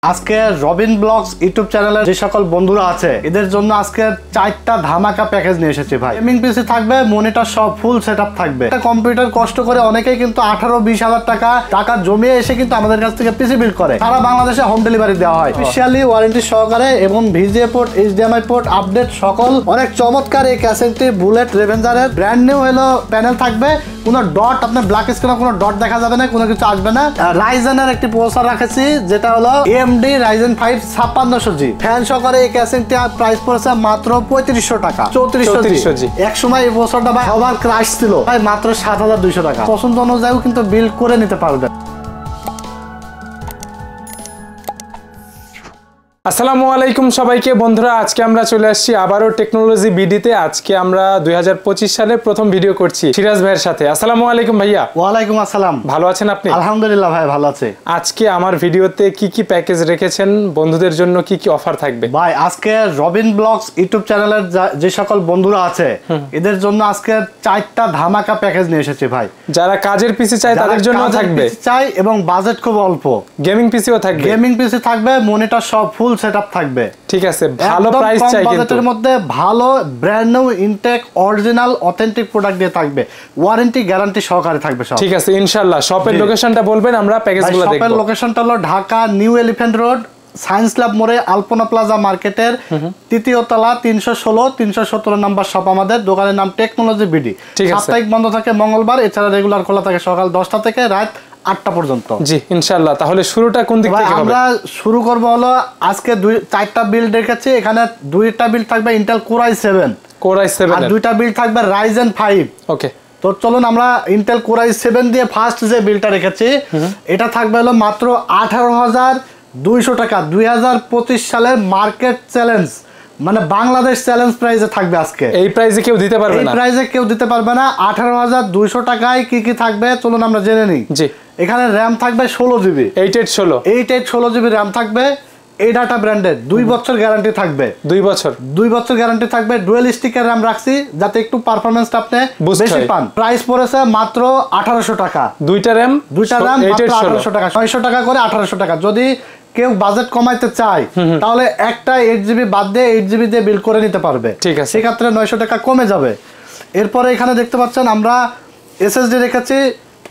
আজকে Robin blogs YouTube চ্যানেলের যে সকল বন্ধুরা আছে এদের জন্য আজকে 4টা ধামাকা প্যাকেজ নিয়ে এসেছি ভাই। গেমিং পিসি থাকবে, মনিটর সব ফুল সেটআপ থাকবে। একটা কম্পিউটার কষ্ট করে অনেকেই কিন্তু 18-20 হাজার টাকা জমিয়ে এসে কিন্তু আমাদের কাছ থেকে পিসি বিল্ড করে। সারা বাংলাদেশে হোম ডেলিভারি দেওয়া হয় স্পেশালি ওয়ারেন্টি সহকারে এবং VGA port, HDMI port update সকল অনেক চমৎকার। এই ক্যাসেটটি বুলেট রেভেঞ্জারের ব্র্যান্ড নিউ হলো প্যানেল থাকবে। কোনো ডট আপনার ব্ল্যাক স্ক্রিনে কোনো ডট দেখা যাবে না, কোনো কিছু আসবে না। রাইজেনের একটি প্রসেসর রাখেছি যেটা হলো AMD Ryzen 5 5600G ফ্যান সহকারে। এই ক্যাসেটটি প্রাইস পড়েছে মাত্র 3500 টাকা। 3400G এক সময় এই প্রসেসরটা ভাই সবার ক্রাশ ছিল ভাই, মাত্র 7200 টাকা। পছন্দ অনুযায়ীও কিন্তু বিল্ড করে নিতে পারবেন। আসসালামু আলাইকুম সবাইকে বন্ধুরা, আজকে আমরা চলে আসছি আবারও টেকনোলজি বিডিতে। আজকে আমরা 2025 সালের প্রথম ভিডিও করছি সিরাজ ভাইয়ের সাথে। আসসালামু আলাইকুম ভাইয়া। ওয়ালাইকুম আসসালাম। ভালো আছেন আপনি? আলহামদুলিল্লাহ ভাই, ভালো আছে। আজকে আমার ভিডিওতে কি কি প্যাকেজ রেখেছেন, বন্ধুদের জন্য কি কি অফার থাকবে? ভাই আজকে রবিন ব্লগস ইউটিউব চ্যানেলের যে সকল বন্ধুরা আছে এদের জন্য আজকে 4টা ধামাকা প্যাকেজ নিয়ে এসেছি ভাই। যারা কাজের পিসি চায় তাদের জন্য থাকবে, চাই এবং বাজেট খুব অল্প। গেমিং পিসিও থাকবে, গেমিং পিসি থাকবে, মনিটর সব ফুল সেটআপ থাকবে। ঠিক আছে, ভালো প্রাইস চাই কিন্তু বাজেটের মধ্যে ভালো brand new intact original authentic product দিয়ে থাকবে, ওয়ারেন্টি গ্যারান্টি সহকারে থাকবে সব। ঠিক আছে ইনশাআল্লাহ। শপের লোকেশনটা বলবেন, আমরা প্যাকেজগুলো দেখব। শপের লোকেশনটা হলো Dhaka New Elephant Road, Science lab মোড়ে, আলপনা প্লাজা মার্কেটের 3য় তলা, 316-317 নাম্বার শপ আমাদের। দোকানের নাম টেকনোলজি বিডি। সাপ্তাহিক বন্ধ থাকে মঙ্গলবার, এছাড়া রেগুলার খোলা থাকে সকাল 10টা থেকে রাত 8টা পর্যন্ত। জি ইনশাআল্লাহ। তাহলে শুরুটা কোন দিক থেকে হবে? আমরা শুরু করব হলো আজকে 4টা বিল্ড রেখেছি। এখানে 2টা বিল্ড থাকবে ইন্টেল Core i7 আর 2টা বিল্ড থাকবে Ryzen 5। ওকে, তো চলুন আমরা ইন্টেল Core i7 দিয়ে ফার্স্ট যে বিলটা রেখেছি এটা থাকবে হলো মাত্র 18,200 টাকা। 2025 সালের মার্কেট চ্যালেঞ্জ, মানে বাংলাদেশ চ্যালেঞ্জ প্রাইসে থাকবে আজকে। এই প্রাইসে কেউ দিতে পারবে না, এই প্রাইসে কেউ দিতে পারবে না। 18,200 টাকায় কি কি থাকবে চলুন আমরা জেনে নিই। জি, এখানে র্যাম থাকবে 16GB, 8816GB র্যাম থাকবে। এই ডাটা ব্র্যান্ডের 2 বছর গ্যারান্টি থাকবে। 2 বছর গ্যারান্টি থাকবে। ডুয়েল স্টিকের র্যাম রাখছি যাতে একটু পারফরম্যান্সটা আপনি বেশি পান। প্রাইস পড়েছে মাত্র 1800 টাকা। দুইটা র্যাম 1800 টাকা, 600 টাকা করে 1800 টাকা। যদি কেউ বাজেট কমাইতে চায় তাহলে একটা 8GB বাদ দিয়ে 8GB দিয়ে বিল করে নিতে পারবে। ঠিক আছে, সেক্ষেত্রে 900 টাকা কমে যাবে। এরপরে এখানে দেখতে পাচ্ছেন আমরা এসএসডি রেখেছি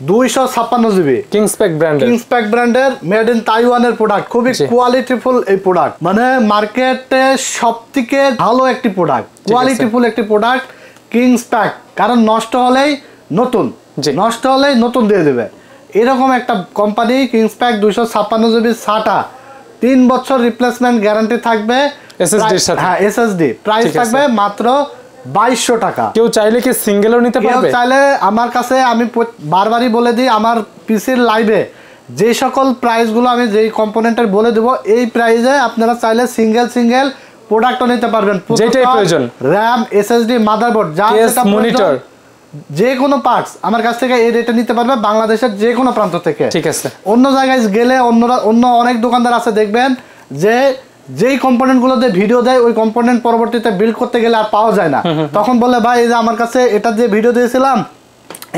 256GB কিংসপ্যাক ব্র্যান্ডের মেড ইন তাইওয়ানের প্রোডাক্ট। খুবই কোয়ালিটিফুল এই প্রোডাক্ট, মানে মার্কেটে সবথেকে ভালো একটি প্রোডাক্ট, কোয়ালিটিফুল একটি প্রোডাক্ট কিংসপ্যাক। কারণ নষ্ট হলেই নতুন দিয়ে দেবে, এরকম একটা কোম্পানি কিংসপ্যাক। 256GB SATA, 3 বছর রিপ্লেসমেন্ট গ্যারান্টি থাকবে এসএসডির সাথে। হ্যাঁ এসএসডি। প্রাইস থাকবে মাত্র 2200 টাকা। কেউ চাইলে কি সিঙ্গেলও নিতে পারবে? কেউ চাইলে আমার কাছে, আমি বারবারই বলে দিই আমার পিসির লাইভে যে সকল প্রাইসগুলো আমি যেই কম্পোনেন্টের বলে দেবো, এই প্রাইসে আপনারা চাইলে সিঙ্গেল প্রোডাক্টও নিতে পারবেন, যেটাই প্রয়োজন। র্যাম, এসএসডি, মাদারবোর্ড, যা মনিটর, যে কোনো পার্টস আমার কাছ থেকে এই রেটে নিতে পারবে বাংলাদেশের যে কোনো প্রান্ত থেকে। ঠিক আছে, অন্য জায়গায় গেলে অন্য অনেক দোকানদার আছে দেখবেন যে যেই কম্পোনেন্ট গুলো দিয়ে ভিডিও দেয় ওই কম্পোনেন্ট পরবর্তীতে বিল্ড করতে গেলে আর পাওয়া যায় না। তখন বলে ভাই এই যে আমার কাছে এটা দিয়ে ভিডিও দিয়েছিলাম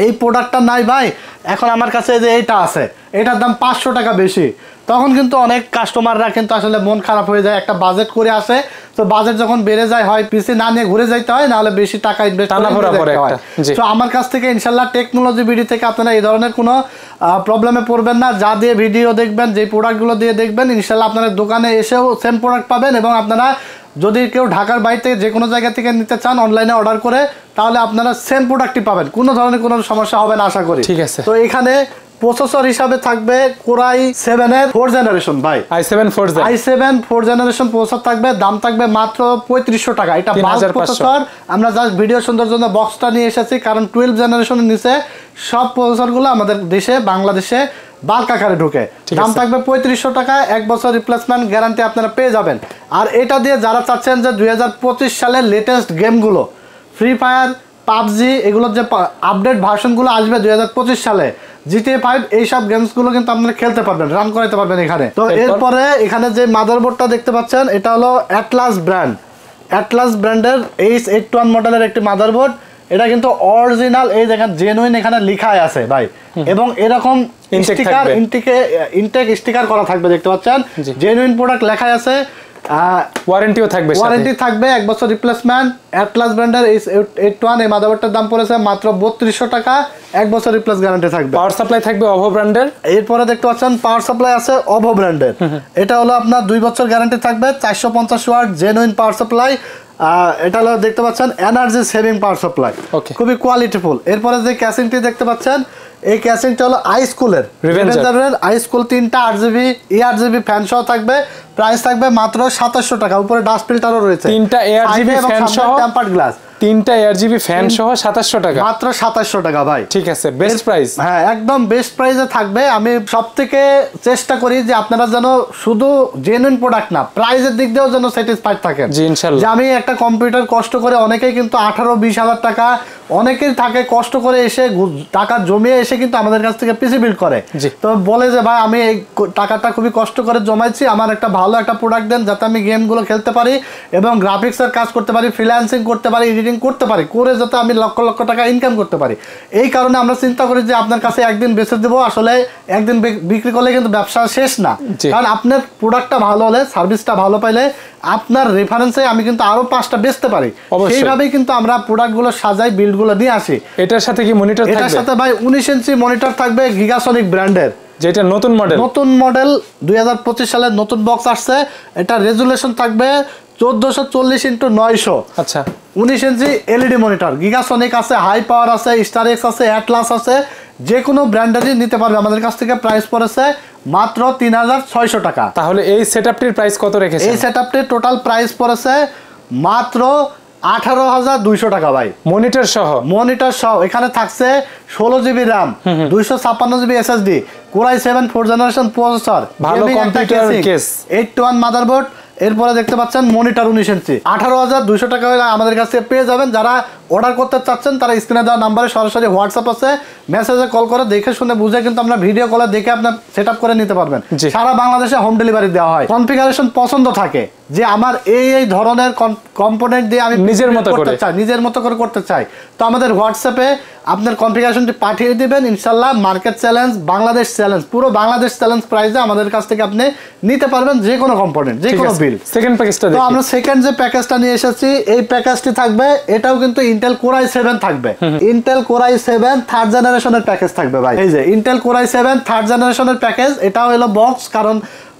এই প্রোডাক্টটা নাই ভাই, এখন আমার কাছে যে এইটা আছে এটার দাম 500 টাকা বেশি। তখন কিন্তু অনেক কাস্টমাররা কিন্তু আসলে মন খারাপ হয়ে যায়। একটা বাজেট করে আসে, তো বাজেট যখন বেড়ে যায় হয় পিসি না নিয়ে ঘুরে যাইতে হয়, নাহলে বেশি টাকা ইনভেস্ট করতে হয়। তো আমার কাছ থেকে ইনশাল্লাহ টেকনোলজি বিডি থেকে আপনারা এই ধরনের কোনো প্রবলেমে পড়বেন না। যা দিয়ে ভিডিও দেখবেন, যে প্রোডাক্টগুলো দিয়ে দেখবেন, ইনশাল্লাহ আপনারা দোকানে এসেও সেম প্রোডাক্ট পাবেন। এবং আপনারা যদি কেউ ঢাকার বাইরে যে কোনো জায়গা থেকে নিতে চান অনলাইনে অর্ডার করে, তাহলে আপনারা সেম প্রোডাক্টই পাবেন, কোনো ধরনের কোনো সমস্যা হবে না আশা করি। ঠিক আছে, তো এখানে প্রসেসর হিসাবে থাকবে Core i7 এর 4th জেনারেশন ভাই, i7 4th জেনারেশন প্রসেসর থাকবে। দাম থাকবে মাত্র 3500 টাকা। এটা বাল্ক প্রসেসর, আমরা জাস্ট ভিডিও সুন্দর জন্য বক্সটা নিয়ে এসেছি, কারণ 12 জেনারেশনের নিচে সব প্রসেসরগুলো আমাদের দেশে বাংলাদেশে বাল্ক আকারে ঢুকে। দাম থাকবে 3500 টাকা। 1 বছর রিপ্লেসমেন্ট গ্যারান্টি আপনারা পেয়ে যাবেন। আর এটা দিয়ে যারা চাচ্ছেন যে 2025 সালের লেটেস্ট গেমগুলো, ফ্রি ফায়ার, পাবজি, এগুলোর যে আপডেট ভার্সনগুলো আসবে 2025 সালে, GTA 5, এইসব গেমসগুলো কিন্তু আপনারা খেলতে পারবেন, রান করাতে পারবেন এখানে। তো এরপরে এখানে যে মাদারবোর্ডটা দেখতে পাচ্ছেন এটা হলো অ্যাটলাস ব্র্যান্ডের H81 মডেলের একটি মাদারবোর্ড। এটা কিন্তু অরিজিনাল, এই দেখেন জেনুইন এখানে লেখা আছে ভাই, এবং এরকম স্টিকার ইনটেক স্টিকার করা থাকবে, দেখতে পাচ্ছেন জেনুইন প্রোডাক্ট লেখা আছে। ওয়ারেন্টিও থাকবে, ওয়ারেন্টি থাকবে 1 বছর রিপ্লেসমেন্ট। অ্যাটলাস ব্র্যান্ডের H81 এই মাদারবোর্ডটার দাম পড়েছে মাত্র 3200 টাকা, 1 বছর রিপ্লেস গ্যারান্টি থাকবে। পাওয়ার সাপ্লাই থাকবে ওভো ব্র্যান্ডের। এরপরে দেখতে পাচ্ছেন পাওয়ার সাপ্লাই আছে ওভো ব্র্যান্ডের, এটা হলো আপনার 2 বছর গ্যারান্টি থাকবে, 450 ওয়াট জেনুইন পাওয়ার সাপ্লাই। এটা হলো দেখতে পাচ্ছেন এনার্জি সেভিং পাওয়ার সাপ্লাই, খুবই কোয়ালিটিফুল। এরপরে যে ক্যাসিংটি দেখতে পাচ্ছেন, এই ক্যাসিংটা হলো আইস্কুলের রিভেঞ্জারের আইস্কুল 3টা 8GB ERGB ফ্যান সহ থাকবে, প্রাইস থাকবে মাত্র 2700 টাকা। উপরে ডাস্ট ফিল্টারও রয়েছে, 3টা ERGB ফ্যান সহ টেম্পারড গ্লাস, 3টা ERGB ফ্যান সহ 2700 টাকা, মাত্র 2700 টাকা ভাই। ঠিক আছে, বেস্ট প্রাইস। হ্যাঁ, একদম বেস্ট প্রাইসে থাকবে। আমি সবথেকে চেষ্টা করি যে আপনারা যেন শুধু জেনুইন প্রোডাক্ট না, প্রাইসের দিক দিয়েও যেন স্যাটিসফাইড থাকেন। জি ইনশাআল্লাহ। যে আমি একটা কম্পিউটার কষ্ট করে, অনেকেই কিন্তু 18-20 হাজার টাকা অনেকেই থাকে কষ্ট করে এসে টাকা জমিয়ে এসে কিন্তু আমাদের কাছ থেকে পিসি বিল্ড করে, তো বলে যে ভাই আমি এই টাকাটা খুবই কষ্ট করে জমাইছি, আমার একটা ভালো একটা প্রোডাক্ট দেন যাতে আমি গেমগুলো খেলতে পারি এবং গ্রাফিক্সের কাজ করতে পারি, ফ্রিল্যান্সিং করতে পারি, এডিটিং করতে পারি, করে যাতে আমি লক্ষ লক্ষ টাকা ইনকাম করতে পারি। এই কারণে আমরা চিন্তা করি যে আপনার কাছে একদিন বেচে দেবো, আসলে একদিন বিক্রি করলে কিন্তু ব্যবসা শেষ না, কারণ আপনার প্রোডাক্টটা ভালো হলে, সার্ভিসটা ভালো পাইলে আপনার রেফারেন্সে আমি কিন্তু আরো 5টা বেচতে পারি। সেইভাবেই কিন্তু আমরা প্রোডাক্টগুলো সাজাই, বিল্ডগুলো নিয়ে আসি। এটার সাথে কি মনিটর থাকবে? এটার সাথে ভাই 19 ইঞ্চি মনিটর থাকবে গিগাসনিক ব্র্যান্ডের, যেটা নতুন মডেল 2025 সালের নতুন বক্স আসছে। এটা রেজুলেশন থাকবে 1440x900। আচ্ছা, 19 ইঞ্চি এলইডি মনিটর, গিগাসনিক আছে, হাই পাওয়ার আছে, স্টার এক্স আছে, অ্যাটলাস আছে, যে কোনো ব্র্যান্ডেরই নিতে পারবে আমাদের কাছ থেকে। প্রাইস পড়েছে মাত্র 3600 টাকা। তাহলে এই সেটআপটির প্রাইস কত রেখেছেন? এই সেটআপটির টোটাল প্রাইস পড়েছে মাত্র 18200 টাকা ভাই, মনিটর সহ। এখানে থাকছে 16GB RAM, 256GB SSD, Core i7 4th generation processor, ভালো কম্পিউটার কেস, 8-1 মাদারবোর্ড। এরপরে দেখতে পাচ্ছেন মনিটর 19 ইঞ্চি, 18200 টাকা হলে আমাদের কাছে পেয়ে যাবেন। যারা অর্ডার করতে চাচ্ছেন তারা স্ক্রিনে দেওয়া নাম্বারে সরাসরি হোয়াটসঅ্যাপ আছে, মেসেজে কল করে দেখে শুনে বুঝে কিন্তু আমরা ভিডিও কলে দেখে আপনার সেটআপ করে নিতে পারবেন। সারা বাংলাদেশে হোম ডেলিভারি দেওয়া হয়। কনফিগারেশন পছন্দ থাকে যে আমার এই ধরনের কম্পোনেন্ট দিয়ে আমি নিজের মতো করে করতে চাই, তো আমাদের হোয়াটসঅ্যাপে আপনার কনফিগারেশনটি পাঠিয়ে দিবেন। ইনশাআল্লাহ মার্কেট চ্যালেঞ্জ, বাংলাদেশ চ্যালেঞ্জ, পুরো বাংলাদেশ চ্যালেঞ্জ প্রাইসে আমাদের কাছ থেকে আপনি নিতে পারবেন যে কোনো কম্পোনেন্ট, যে কোনো বিল। সেকেন্ড প্যাকেজটা দেখি। তো আমরা সেকেন্ড যে প্যাকেজটা নিয়ে এসেছি, এই প্যাকেজটি থাকবে, এটাও কিন্তু ইন্টেল Core i7 থাকবে, ইন্টেল Core i7 3rd জেনারেশনের প্যাকেজ থাকবে ভাই। এই যে ইন্টেল Core i7 3rd জেনারেশনের প্যাকেজ, এটাও হলো বক্স, কারণ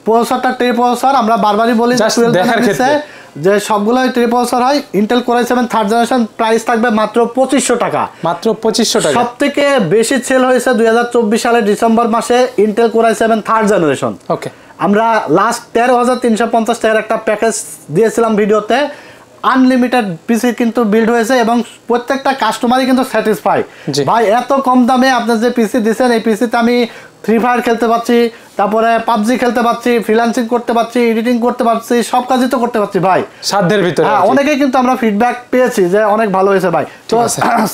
প্রসেসরটা ট্রি প্রসেসর, আমরা বারবারই বলি যে সবগুলো ট্রি প্রসেসর হয়। Intel Core i7 3rd generation, price থাকবে মাত্র 2500 টাকা, মাত্র 2500 টাকা। সবথেকে বেশি সেল হয়েছে 2024 সালের ডিসেম্বর মাসে Intel Core i7 3rd generation. ওকে, আমরা লাস্ট 13350 টাকার একটা প্যাকেজ দিয়েছিলাম ভিডিওতে, আনলিমিটেড পিসি কিন্তু বিল্ড হয়েছে এবং প্রত্যেকটা কাস্টমারই কিন্তু স্যাটিসফাই। ভাই এত কম দামে আপনি যে পিসি দিয়েছেন, এই পিসিতে আমি ফ্রি ফায়ার খেলতে পারছি, তারপরে পাবজি খেলতে পারছি, ফ্রিল্যান্সিং করতে পারছি, এডিটিং করতে পারছি, সব কাজই তো করতে পারছি ভাই সাধ্যের ভিতরে। হ্যাঁ, অনেকেই কিন্তু আমরা ফিডব্যাক পেয়েছি যে অনেক ভালো হয়েছে ভাই। তো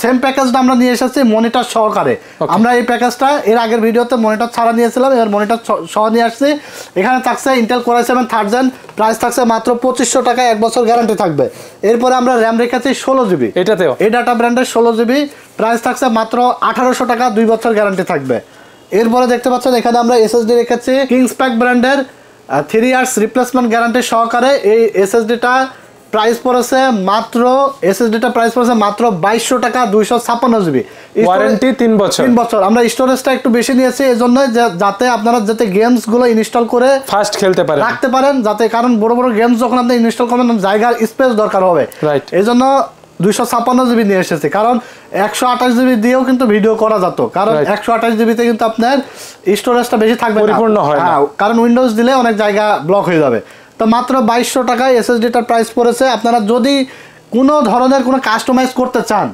সেম প্যাকেজটা আমরা নিয়ে এসেছি মনিটর সহকারে। আমরা এই প্যাকেজটা এর আগের ভিডিওতে মনিটর ছাড়া নিয়েছিলাম, এবার মনিটর সহ নিয়ে আসছি। এখানে থাকছে Intel Core i7 3rd gen, price থাকছে মাত্র 2500 টাকা, 1 বছর গ্যারান্টি থাকবে। এরপরে আমরা র্যাম রেখেছি 16GB, এটাতেও এই ডাটা ব্র্যান্ডের 16GB, প্রাইস থাকছে মাত্র 1800 টাকা, 2 বছর গ্যারান্টি থাকবে। এরপরে দেখতে পাচ্ছেন এখানে আমরা SSD রেখেছি কিংসপ্যাক ব্র্যান্ডের 3 ইয়ার্স রিপ্লেসমেন্ট গ্যারান্টি সহকারে। এই SSDটা প্রাইস পড়েছে মাত্র 2200 টাকা, 256GB, ওয়ারেন্টি 3 বছর। আমরা স্টোরেজটা একটু বেশি নিয়েছি এজন্য যাতে আপনারা গেমস গুলো ইনস্টল করে ফাস্ট খেলতে পারেন, রাখতে পারেন, যাতে, কারণ বড় বড় গেমস যখন আপনি ইনস্টল করবেন জায়গার স্পেস দরকার হবে, এজন্য 256GB নিয়ে এসেছি। কারণ 128GB দিয়েও কিন্তু ভিডিও করা যেত, কারণ 128GB তে কিন্তু আপনার স্টোরেজটা বেশি থাকবে, পরিপূর্ণ হয় না, কারণ উইন্ডোজ দিলে অনেক জায়গা ব্লক হয়ে যাবে। তো মাত্র 2200 টাকায় SSDটার প্রাইস পড়েছে। আপনারা যদি কোনো ধরনের কোনো কাস্টমাইজ করতে চান,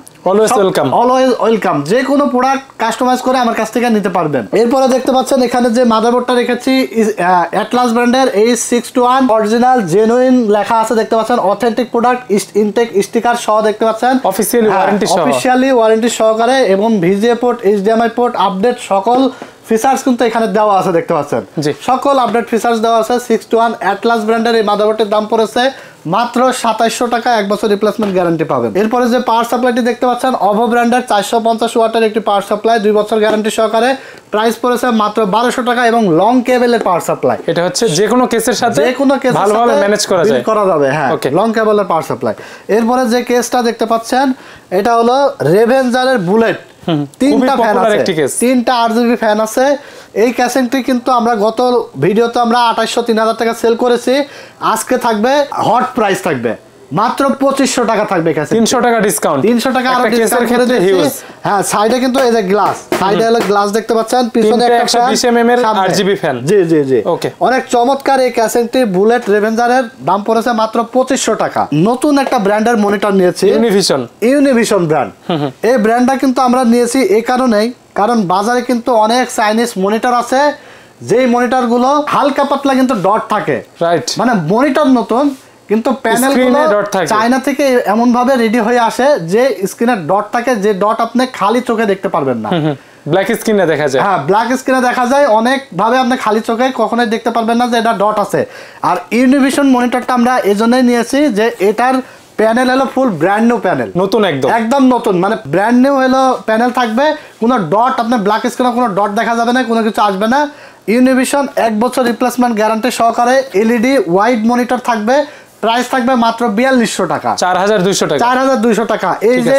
অলওয়েজ ওয়েলকাম, যে কোনো প্রোডাক্ট কাস্টমাইজ করে আমার কাছ থেকে নিতে পারবেন। এরপরে দেখতে পাচ্ছেন এখানে যে মাদারবোর্ডটা রেখেছি অ্যাটলাস ব্র্যান্ডের H61 অরিজিনাল জেনুইন লেখা আছে, দেখতে পাচ্ছেন অথেন্টিক প্রোডাক্ট, ইনটেক স্টিকার সহ দেখতে পাচ্ছেন, অফিশিয়ালি ওয়ারেন্টি সহকারে, এবং VGA port, HDMI port update সকল ফিচার্স কিন্তু এখানে দেওয়া আছে, দেখতে পাচ্ছেন সকল আপডেট ফিচার্স দেওয়া আছে। 621 অ্যাটলাস ব্র্যান্ডের এই মাদারবোর্ডের দাম পড়েছে মাত্র 2700 টাকা, 1 বছর রিপ্লেসমেন্ট গ্যারান্টি পাবেন। এরপরে যে পাওয়ার সাপ্লাইটি দেখতে পাচ্ছেন অভো ব্র্যান্ডের 450 ওয়াটের একটি পাওয়ার সাপ্লাই, 2 বছর গ্যারান্টি সহকারে, প্রাইস পড়েছে মাত্র 1200 টাকা এবং লং কেবলের পাওয়ার সাপ্লাই। এটা হচ্ছে যে কোনো কেসের সাথে ভালোভাবে ম্যানেজ করা যাবে। হ্যাঁ, লং কেবলের পাওয়ার সাপ্লাই। এরপরে যে কেসটা দেখতে পাচ্ছেন এটা হলো রেভেঞ্জারের বুলেট, 3টা ফ্যান আছে, 3টা RGB ফ্যান আছে। এই ক্যাসিংটি কিন্তু আমরা গত ভিডিওতে আমরা 2800-3000 টাকা সেল করেছি, আজকে থাকবে হট প্রাইস থাকবে মাত্র 2500 টাকা থাকবে। 300 টাকা ডিসকাউন্ট, 300 টাকা আর ডিসকাউন্ট করে দিয়েছি। হ্যাঁ, সাইডে কিন্তু এই যে গ্লাস, সাইডে হলো গ্লাস দেখতে পাচ্ছেন, পিছনে একটা 120 mm এর RGB ফ্যান। জি জি জি, ওকে, অনেক চমৎকার এই ক্যাসিংটি বুলেট রেভেঞ্জারের, দাম পড়েছে মাত্র 2500 টাকা। নতুন একটা ব্র্যান্ডের মনিটর নিয়েছি, ইউনিভিশন ব্র্যান্ড। এই ব্র্যান্ডটা কিন্তু আমরা নিয়েছি এই কারণেই, কারণ বাজারে কিন্তু অনেক চাইনিজ মনিটর আছে, যেই মনিটর গুলো হালকা পাতলা কিন্তু ডট থাকে, রাইট, মানে মনিটর নতুন কিন্তু প্যানেল গুলো চায়না থেকে এমন ভাবে রেডি হয়ে আসে যে স্ক্রিনে ডট থাকে, যে ডট আপনি খালি চোখে দেখতে পারবেন না, ব্ল্যাক স্ক্রিনে দেখা যায়। হ্যাঁ, ব্ল্যাক স্ক্রিনে দেখা যায় অনেক ভাবে, আপনি খালি চোখে কখনোই দেখতে পারবেন না যে এটা ডট আছে। আর ইউনিভিশন মনিটরটা আমরা এজন্যই নিয়েছি যে এটার প্যানেল হলো ফুল ব্র্যান্ড নিউ প্যানেল, নতুন, একদম নতুন, মানে ব্র্যান্ড নিউ হলো প্যানেল থাকবে, কোনো ডট আপনার ব্ল্যাক স্ক্রিনে কোনো ডট দেখা যাবে না, কোনো কিছু আসবে না। ইউনিভিশন 1 বছর রিপ্লেসমেন্ট গ্যারান্টি সহকারে এলইডি ওয়াইড মনিটর থাকবে, প্রাইস থাকবে মাত্র 4200 টাকা, 4200 টাকা। এই যে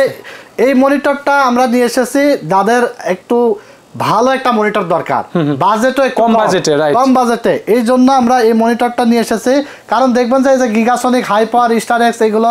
এই মনিটরটা আমরা নিয়ে এসেছি যাদের একটু ভালো একটা মনিটর দরকার, বাজেটও কম বাজেটে, এই জন্য আমরা এই মনিটরটা নিয়ে এসেছি। কারণ দেখবেন যে এই যে গিগাসনিক, হাইপার, স্টারএক্স এগুলো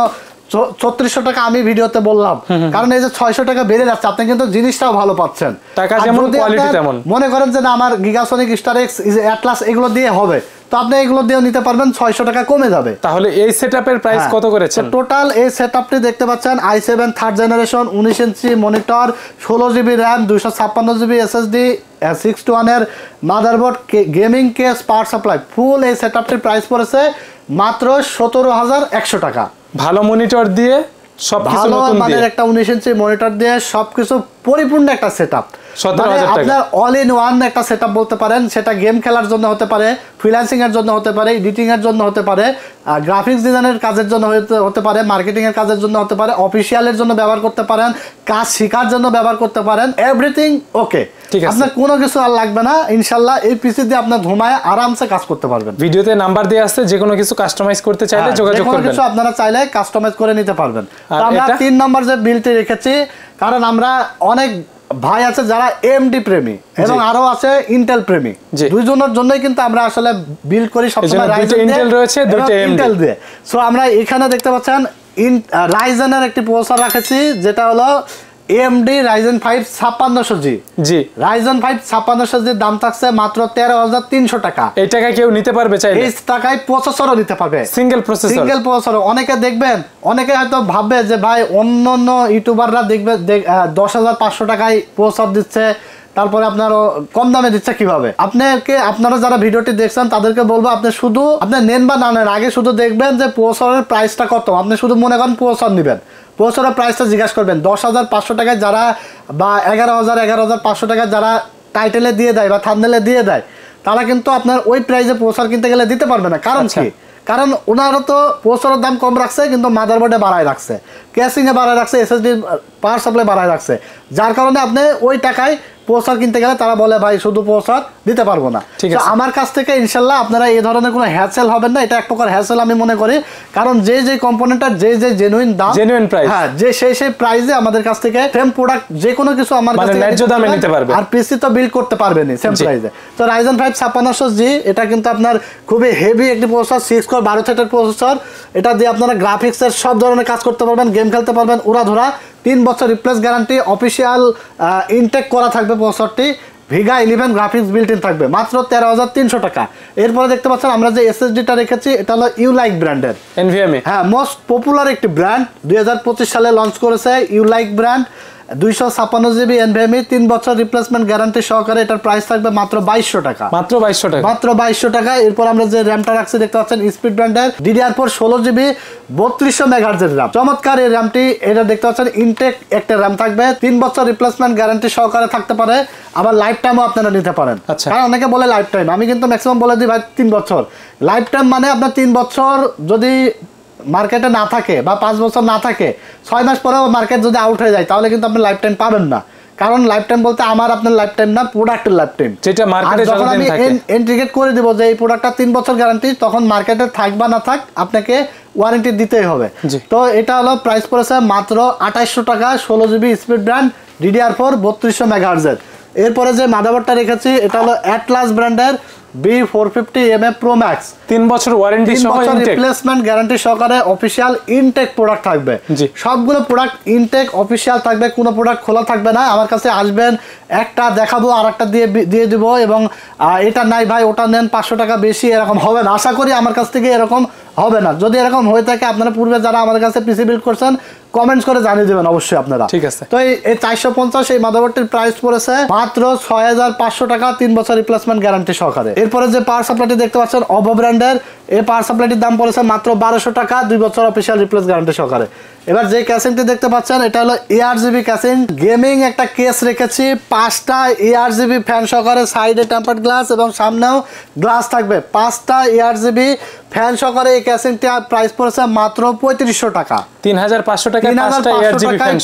3400 টাকা আমি ভিডিওতে বললাম, কারণ এই যে 600 টাকা বেড়ে যাচ্ছে, আপনি কিন্তু জিনিসটাও ভালো পাচ্ছেন, টাকা যেমন কোয়ালিটি তেমন। মনে করেন যে না আমার গিগাসনিক, স্টারএক্স, অ্যাটলাস এগুলো দিয়ে হবে, তো আপনি এগুলো দিয়েও নিতে পারবেন, 600 টাকা কমে যাবে। তাহলে এই সেটআপের প্রাইস কত করেছেন? টোটাল এই সেটআপটি দেখতে পাচ্ছেন i7 third generation, 19 inch monitor, 16 GB RAM, 256 GB SSD, 621 এর motherboard, gaming case, power supply, full এই সেটআপটির প্রাইস পড়েছে মাত্র 17100 টাকা। ভালো মনিটর দিয়ে সবকিছু নতুন দিয়ে, মানে একটা 19 ইঞ্চি মনিটর দিয়ে সবকিছু পরিপূর্ণ একটা সেটআপ, আপনার অল ইন ওয়ান একটা সেটআপ বলতে পারেন। সেটা গেম খেলার জন্য হতে পারে, ফ্রিল্যান্সিং এর জন্য হতে পারে, এডিটিং এর জন্য হতে পারে, গ্রাফিক্স ডিজাইনের কাজের জন্য হতে পারে, মার্কেটিং এর কাজের জন্য হতে পারে, অফিসিয়ালের জন্য ব্যবহার করতে পারেন, কাজ শেখার জন্য ব্যবহার করতে পারেন, এভরিথিং ওকে, আপনার কোনো কিছু আর লাগবে না। ইনশাআল্লাহ এই পিসি দিয়ে আপনি ঘুমায় আরামসে কাজ করতে পারবেন। ভিডিওতে নাম্বার দেয়া আছে, যে কোনো কিছু কাস্টমাইজ করতে চাইলে যোগাযোগ করবেন, কিছু আপনারা চাইলে কাস্টমাইজ করে নিতে পারবেন। আমরা 3 নাম্বার যে বিলটি রেখেছি, কারণ আমরা অনেক ভাই আছে যারা এমডি প্রেমী এবং আরো আছে ইন্টেল প্রেমী, দুইজনের জন্যই কিন্তু আমরা আসলে বিল্ড করি সবসময় ইন্টেল রয়েছে, দুইটা ইন্টেল দিয়ে। সো আমরা এখানে দেখতে পাচ্ছেন রাইজেনের একটি প্রসেসর রাখেছি, যেটা হলো AMD Ryzen 5 5600G। জি, Ryzen 5 5600G দাম থাকছে মাত্র 13300 টাকা। এই টাকা কেউ নিতে পারবে চাইলে, এই টাকায় প্রসেসরও নিতে পারবে, সিঙ্গেল প্রসেসর। অনেকে দেখবেন, অনেকে হয়তো ভাববে যে ভাই অন্য ইউটিউবাররা দেখবে 10500 টাকায় প্রসেসর দিচ্ছে, তারপরে আপনার কম দামে দিচ্ছে কিভাবে। আপনারা যারা ভিডিওটি দেখছেন তাদেরকে বলবো, আপনি শুধু আপনি নেন বা না নেন, আগে শুধু দেখবেন যে প্রসেসরের প্রাইসটা কত। আপনি শুধু মনে করেন প্রসেসর নেবেন, প্রসেসরের প্রাইসটা জিজ্ঞাসা করবেন। 10500 টাকায় যারা বা 11500 টাকায় যারা টাইটেলে দিয়ে দেয় বা থাম্বনেলে দিয়ে দেয়, তারা কিন্তু আপনার ওই প্রাইসে প্রসেসর কিনতে গেলে দিতে পারবে না। কারণ কি? কারণ ওনারও তো প্রসেসরের দাম কম রাখছে, কিন্তু মাদারবোর্ডে বাড়ায় রাখছে, ক্যাসিংয়ে বাড়ায় রাখছে, এসএসডি পাওয়ার সাপ্লাই বাড়ায় রাখছে, যার কারণে আপনি ওই টাকায় প্রসেসর কিনতে গেলে তারা বলে ভাই শুধু প্রসেসর দিতে পারবো না। আমার কাছ থেকে ইনশাল্লাহ আপনারা এই ধরনের কোনো হ্যাসেল হবেন না, এটা এক প্রকার হ্যাসেল আমি মনে করি। কারণ যে কম্পোনেন্টটার যে জেনুইন দাম, জেনুইন প্রাইস, হ্যাঁ, যে সেই প্রাইসে আমাদের কাছ থেকে সেম প্রোডাক্ট যে কোনো কিছু আমার কাছে ন্যায্য দামে নিতে পারবে, আর পিসি তো বিল্ড করতে পারবেনই সেম প্রাইসে। তো Ryzen 5 5600G এটা কিন্তু আপনার খুবই হেভি একটি প্রসেসর, 6 কোর 12 থ্রেডের প্রসেসর। এটা দিয়ে আপনারা গ্রাফিক্সের সব ধরনের কাজ করতে পারবেন, গেম খেলতে পারবেন উড়াধুরা। 3 বছর রিপ্লেস গ্যারান্টি, অফিসিয়াল ইনটেক করা থাকবে প্রসেসরটি, ভিগা 11 গ্রাফিক্স বিল্ট ইন থাকবে মাত্র 13300 টাকা। এরপরে দেখতে পাচ্ছেন আমরা যে এসএসডিটা রেখেছি, এটা হলো ইউলাইক ব্র্যান্ডের, NVMe, হ্যাঁ, মোস্ট পপুলার একটি ব্র্যান্ড, 2025 সালে লঞ্চ করেছে ইউলাইক ব্র্যান্ড। 256 জিবি এনভিএমই 3 বছর রিপ্লেসমেন্ট গ্যারান্টি সহকারে। এটার প্রাইস থাকবে মাত্র 2200 টাকা। মাত্র 2200 টাকা, মাত্র 2200 টাকা। এরপর আমরা যে র্যামটা রাখছি দেখতে পাচ্ছেন স্পিড ব্র্যান্ডের DDR4 16 জিবি 3200 মেগাহার্জের র্যাম। চমৎকার এই র্যামটি, এটা দেখতে পাচ্ছেন ইনটেক একটা র্যাম থাকবে, 3 বছর রিপ্লেসমেন্ট গ্যারান্টি সহকারে থাকতে পারে, আবার লাইফ টাইমও আপনারা নিতে পারেন। কারণ অনেকে বলে লাইফ টাইম, আমি কিন্তু ম্যাক্সিমাম বলে দিই ভাই 3 বছর। লাইফ টাইম মানে আপনার 3 বছর যদি মার্কেটে না থাকে বা 5 বছর না থাকে, 6 মাস পরেও মার্কেট যদি আউট হয়ে যায় তাহলে কিন্তু আপনি লাইফ টাইম পাবেন না। কারণ লাইফ টাইম বলতে আমার আপনার লাইফ টাইম না, প্রোডাক্টের লাইফ টাইম, যেটা মার্কেটে যখন আমি ইন্ডিকেট করে দিব যে এই প্রোডাক্টটা 3 বছর গ্যারান্টি, তখন মার্কেটে থাক বা না থাক আপনাকে ওয়ারেন্টি দিতেই হবে। তো এটা হলো প্রাইস পড়েছে মাত্র 2800 টাকা, 16 জিবি স্পিড ব্র্যান্ড DDR4 3200 মেগাহার্জের। এরপরে যে মাদারবোর্ডটা রেখেছি এটা হলো অ্যাটলাস ব্র্যান্ডের B450MA Pro Max, 3 বছর ওয়ারেন্টি সহ রিপ্লেসমেন্ট গ্যারান্টি সহকারে অফিশিয়াল ইনটেক প্রোডাক্ট থাকবে। সবগুলো প্রোডাক্ট ইনটেক অফিশিয়াল থাকবে, কোনো প্রোডাক্ট খোলা থাকবে না। আমার কাছে আসবেন, একটা দেখাবো আর একটা দিয়ে দিব, এবং এটা নাই ভাই ওটা নেন 500 টাকা বেশি, এরকম হবে না। আশা করি আমার কাছ থেকে এরকম হবে না। যদি এরকম হয়ে থাকে আপনারা পূর্বে যারা আমাদের কাছে পিসি বিল্ড করছেন কমেন্টস করে জানিয়ে দেবেন অবশ্যই আপনারা। ঠিক আছে। তো এই 450 এই মাদারবোর্ডটির প্রাইস পড়েছে মাত্র 6500 টাকা, 3 বছর রিপ্লেসমেন্ট গ্যারান্টি সহকারে। এরপরে যে পাওয়ার সাপ্লাইটি দেখতে পাচ্ছেন OVO ব্র্যান্ডের, এই পাওয়ার সাপ্লাইটির দাম পড়েছে মাত্র 1200 টাকা, 2 বছর অফিশিয়াল রিপ্লেস গ্যারান্টি সহকারে। এবার যে ক্যাসিংটি দেখতে পাচ্ছেন এটা হলো ARGB ক্যাসিং, গেমিং একটা কেস রেখেছি, 5টা ARGB ফ্যান সহকারে, সাইডে টেম্পার্ড গ্লাস এবং সামনেও গ্লাস থাকবে, 5টা ARGB ফ্যান সহকারে। এই ক্যাসিংটি প্রাইস পড়েছে মাত্র 3500 টাকা, 3500 টাকা,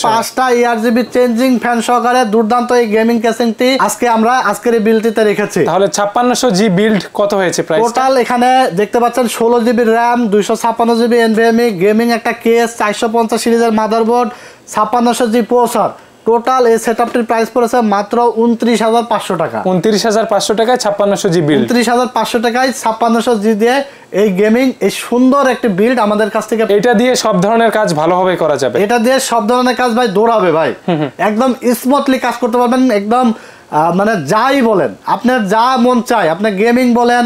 5টা ARGB চেঞ্জিং ফ্যান সহকারে। দুর্দান্ত এই গেমিং ক্যাসিংটি আজকে আমরা আজকের এই বিলটিতে রেখেছি। তাহলে 5600 জি বিল্ড কত হয়েছে প্রাইস? টোটাল এখানে দেখতে পাচ্ছেন 16 GB RAM, 256 GB NVMe, gaming একটা কেস, 450 সিরিজের মাদারবোর্ড, 5600 জি প্রসেসর। টোটাল এই সেটআপটির প্রাইস পড়েছে মাত্র 29500 টাকা। 29500 টাকায় 5600 জি বিল্ড, 29500 টাকায় 5600 জি দিয়ে এই গেমিং এই সুন্দর একটি বিল্ড আমাদের কাছ থেকে। এটা দিয়ে সব ধরনের কাজ ভালোভাবে করা যাবে, এটা দিয়ে সব ধরনের কাজ ভাই দৌড়াবে ভাই, একদম স্মুথলি কাজ করতে পারবেন। একদম মানে যাই বলেন আপনার যা মন চায়, আপনি গেমিং বলেন,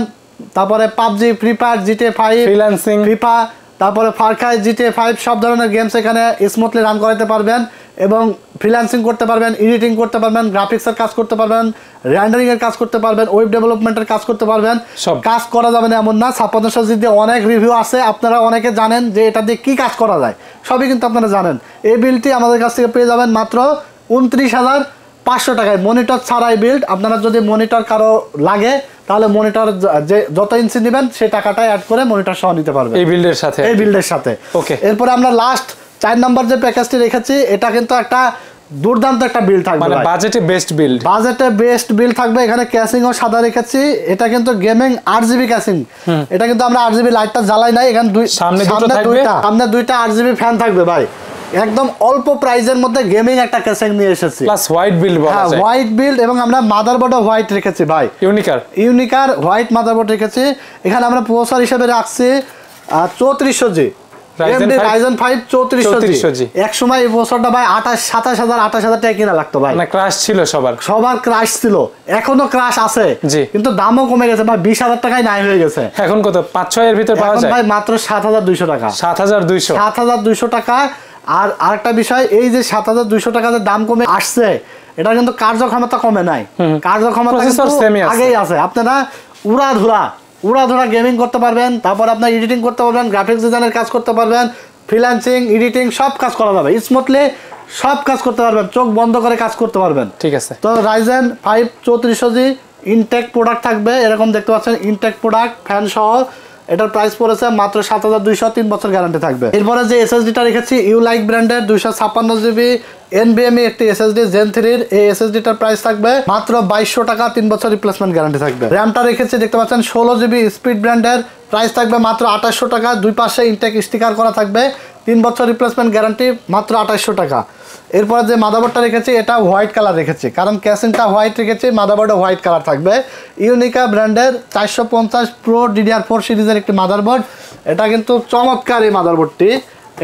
তারপরে PUBG, free fire, GTA 5, freelancing, FIFA, তারপরে ফার ক্রাই, GTA 5 সব ধরনের গেমস এখানে স্মুথলি রান করাতে পারবেন, এবং ফ্রিল্যান্সিং করতে পারবেন, এডিটিং করতে পারবেন, গ্রাফিক্সের কাজ করতে পারবেন, রেন্ডারিং এর কাজ করতে পারবেন, ওয়েব ডেভেলপমেন্টের কাজ করতে পারবেন। সব কাজ করা যাবে না এমন না। 5600 জি দিয়ে অনেক রিভিউ আছে, আপনারা অনেকে জানেন যে এটা দিয়ে কি কাজ করা যায়, সবই কিন্তু আপনারা জানেন। এই বিলটি আমাদের কাছ থেকে পেয়ে যাবেন মাত্র 29500 টাকায়, মনিটর ছাড়াই বিল্ড। আপনারা যদি মনিটর কারো লাগে তাহলে মনিটর যে যত ইঞ্চি নেবেন সেই টাকাটাই অ্যাড করে মনিটর সহ নিতে পারবেন এই বিল্ডের সাথে, এই বিল্ডের সাথে। ওকে, এরপরে আমরা লাস্ট 4 নাম্বার যে প্যাকেজটি রেখেছি, এটা কিন্তু একটা দুর্দান্ত একটা বিল্ড থাকবে, মানে বাজেটে বেস্ট বিল্ড, বাজেটে বেস্ট বিল্ড থাকবে। এখানে ক্যাসিংও সাদা রেখেছি, এটা কিন্তু গেমিং 8GB ক্যাসিং। এটা কিন্তু আমরা 8GB লাইটটা জ্বালাই নাই, এখানে সামনে দুইটা 8GB ফ্যান থাকবে ভাই। একদম অল্প প্রাইজের মধ্যে গেমিং একটা ক্যাসিং নিয়ে এসেছি, প্লাস হোয়াইট বিল্ড বলা যায়। হ্যাঁ, হোয়াইট বিল্ড, এবং আমরা মাদারবোর্ডও হোয়াইট রেখেছি ভাই, ইউনিকার হোয়াইট মাদারবোর্ড রেখেছি। এখানে আমরা প্রসেসর হিসেবে রাখছি 3400G Ryzen 5 3400G। এক সময় এই প্রসেসরটা ভাই 28000 টাকা কিনা লাগতো ভাই, মানে ক্র্যাশ ছিল, সবার ক্র্যাশ ছিল, এখনো ক্র্যাশ আছে, কিন্তু দামও কমে গেছে ভাই, 20000 টাকায় নাই হয়ে গেছে। এখন কত 5-6 এর ভিতর পাওয়া যায় ভাই, মাত্র 7200 টাকা, 7200 টাকা। আর আরেকটা বিষয়, এই যে 7200 টাকা যে দাম কমে আসছে, এটা কিন্তু কার্যক্ষমতা কমে নাই, কার্যক্ষমতা আগেই আছে। আপনারা উড়াধুরা গেমিং করতে পারবেন, তারপর আপনার এডিটিং করতে পারবেন, গ্রাফিক্স ডিজাইনের কাজ করতে পারবেন, ফ্রিল্যান্সিং, এডিটিং সব কাজ করা যাবে স্মুথলি, সব কাজ করতে পারবেন, চোখ বন্ধ করে কাজ করতে পারবেন। ঠিক আছে। তো Ryzen 5 3400G ইনটেক প্রোডাক্ট থাকবে, এরকম দেখতে পাচ্ছেন ইনটেক প্রোডাক্ট ফ্যান সহ। এটার প্রাইস পড়েছে মাত্র 7200, 3 বছর গ্যারান্টি থাকবে। এরপরে যে এসএসডিটা রেখেছি ইউলাইক ব্র্যান্ডের 256GB এনভিএমই একটি এসএসডি জেন 3 এই এসএসডিটার প্রাইস থাকবে মাত্র 2200 টাকা, 3 বছর রিপ্লেসমেন্ট গ্যারান্টি থাকবে। র্যামটা রেখেছি দেখতে পাচ্ছেন 16GB স্পিড ব্র্যান্ডের, প্রাইস থাকবে মাত্র 2800 টাকা, দুই পাশে ইনটেক স্টিকার করা থাকবে, 3 বছর রিপ্লেসমেন্ট গ্যারান্টি, মাত্র 2800 টাকা। এরপরে যে মাদারবোর্ডটা রেখেছি এটা হোয়াইট কালার রেখেছি, কারণ ক্যাসিংটা হোয়াইট রেখেছি, মাদারবোর্ডে হোয়াইট কালার থাকবে। ইউনিকা ব্র্যান্ডের 450 Pro DDR4 সিরিজের একটি মাদারবোর্ড, এটা কিন্তু চমৎকার এই মাদারবোর্ডটি,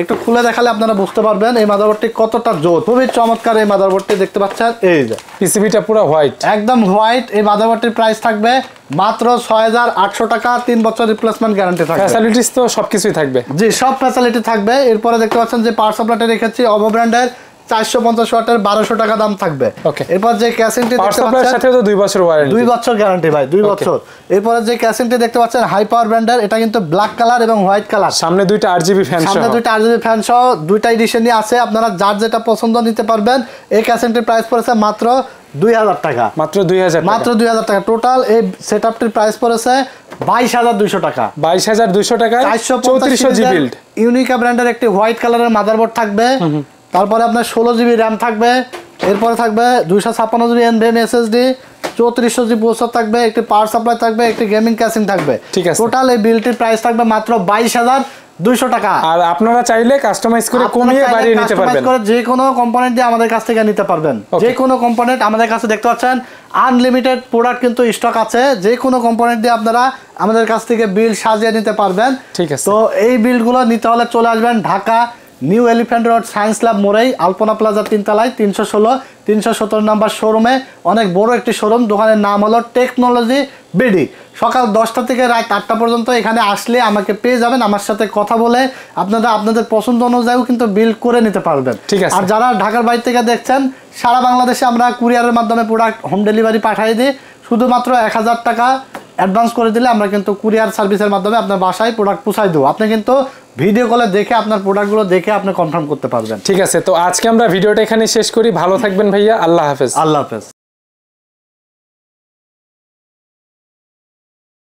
একটু খুলে দেখালে আপনারা বুঝতে পারবেন এই মাদারবোর্ডটি কতটা জোর, খুবই চমৎকার এই মাদারবোর্ডটি দেখতে পাচ্ছেন। এই যে পিসিবিটা পুরো হোয়াইট, একদম হোয়াইট। এই মাদারবোর্ডটির প্রাইস থাকবে মাত্র 6800 টাকা, 3 বছর রিপ্লেসমেন্ট গ্যারান্টি থাকবে। ফ্যাসিলিটিস তো সবকিছুই থাকবে, জি সব ফ্যাসিলিটি থাকবে। এরপরে দেখতে পাচ্ছেন যে পাওয়ার সাপ্লাইটা রেখেছি OVO ব্র্যান্ডের 450 ওয়াটের 1200 টাকা দাম থাকবে। এরপর যে ক্যাসিংটি দেখতে পাচ্ছেন সাথে তো 2 বছর ওয়ারেন্টি, 2 বছর গ্যারান্টি ভাই, 2 বছর। এরপর যে ক্যাসিংটি দেখতে পাচ্ছেন হাই পাওয়ার ব্র্যান্ডের, এটা কিন্তু ব্ল্যাক কালার এবং হোয়াইট কালার, সামনে দুইটা RGB ফ্যান সহ, সামনে দুইটা RGB ফ্যান সহ দুইটা এডিশনই আছে। আপনারা যার যেটা পছন্দ নিতে পারবেন। এই ক্যাসিংটির প্রাইস পড়েছে মাত্র 2000 টাকা, মাত্র 2000 মাত্র 2000 টাকা। টোটাল এই সেটআপটির প্রাইস পড়েছে 22200 টাকা, 22200 টাকা। 3400 জি বিল্ড, ইউনিকা ব্র্যান্ডের একটি হোয়াইট কালারের মাদারবোর্ড থাকবে। তারপরে আপনার 16 জিবি র্যাম থাকবে। এরপরে থাকবে 256 GB NVMe SSD, 3400 GB processor থাকবে, একটি পাওয়ার সাপ্লাই থাকবে, একটি গেমিং ক্যাসিং থাকবে। টোটাল এই বিলটির প্রাইস থাকবে মাত্র 22200 টাকা। আর আপনারা চাইলে কাস্টমাইজ করে কমিয়ে বাড়িয়ে নিতে পারবেন, যে কোনো কম্পোনেন্ট দিয়ে আমাদের কাছ থেকে নিতে পারবেন। যে কোনো কম্পোনেন্ট আমাদের কাছে দেখতে পাচ্ছেন আনলিমিটেড প্রোডাক্ট কিন্তু স্টক আছে। যে কোনো কম্পোনেন্ট দিয়ে আপনারা আমাদের কাছ থেকে বিল সাজিয়ে নিতে পারবেন। ঠিক আছে। তো এই বিলগুলো নিতে হলে চলে আসবেন Dhaka New Elephant Road Science Lab মোড়েই আলপনা প্লাজা 3 তলায় 316-317 নাম্বার শোরুমে। অনেক বড় একটি শোরুম। দোকানের নাম হলো টেকনোলজি বিডি। সকাল 10টা থেকে রাত 8টা পর্যন্ত এখানে আসলে আমাকে পেয়ে যাবেন। আমার সাথে কথা বলে আপনারা আপনাদের পছন্দ অনুযায়ী কিন্তু বিল করে নিতে পারবেন। আর যারা ঢাকার বাইরে থেকে দেখছেন, সারা বাংলাদেশে আমরা কুরিয়ারের মাধ্যমে প্রোডাক্ট হোম ডেলিভারি পাঠিয়ে দিই। শুধুমাত্র 1000 টাকা অ্যাডভান্স করে দিলে আমরা কিন্তু কুরিয়ার সার্ভিসের মাধ্যমে আপনার বাসায় প্রোডাক্ট পৌঁছাই দেবো। আপনি কিন্তু ভিডিও কলে দেখে আপনার প্রোডাক্টগুলো দেখে আপনি কনফার্ম করতে পারবেন। ঠিক আছে, তো আজকে আমরা ভিডিওটা এখানে শেষ করি। ভালো থাকবেন ভাইয়া, আল্লাহ হাফেজ। আল্লাহ হাফেজ।